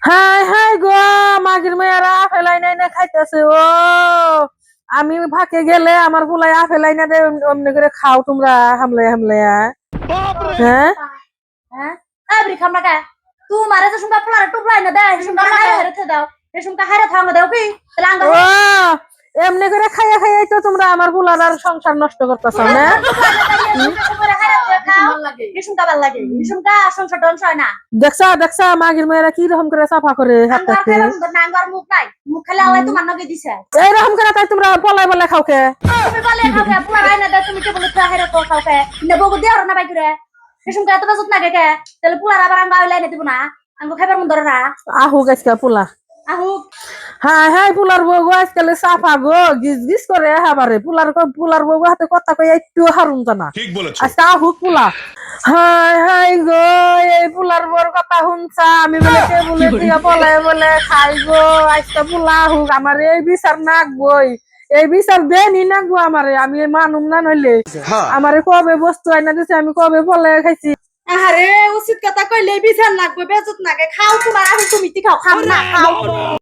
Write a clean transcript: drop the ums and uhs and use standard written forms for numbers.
High high গো, মাগির মেয়েরা apple আইনা আইনা খাইতেছে। ও আমি ফাঁকে গেলে আমার গুলাই আপেল আইনা দে, অমনি করে খাও তোমরা হামলে হামলে। হ্যাঁ হ্যাঁ আবরি খাম না তু মারে যে সুঙ্গা পোলা টুপলাই না দে সুঙ্গা হারে হেরে দাও এ সুঙ্গা হারে থাঙ্গ দাও কি তাহলে আঙ্গ ও এমনি করে খাইয়া খাইয়াই তো তোমরা আমার গুলার আর সংসার নষ্ট করতেছ না। দেখছা দেখছা মাগির মেয়েরা কি রকম করে সাফা করে হাত এইরকম করে তাই তোমরা পলাই বলে খাও কে? আহু গাছকা পোলা হ্যাঁ হ্যাঁ পুলার বউ আজকাল সাফা গো গিজ গিজ করে হাবারে পুলার বউ হাতে কথা কই একটু হারুন জানা আজকে আহুক পুলা। হাই হাই গো, এই পুলার বউর কথা শুনছা আমি বলে টেবুলে দিয়া পলাই বলে খাই গো। আজকে পুলা আহুক, আমার এই বিচার নাকবই, এই বিচার দেনি নাকবো আমারে। আমি মানুম না নইলে আমারে কবে বস্তু আইনা দিছে, আমি কবে পলাই খাইছি। আরে উচিত কথা কইলে বিচার লাগবে বেজত নাগে খাও তোমার আমি তুমি খাও খাম না খাও।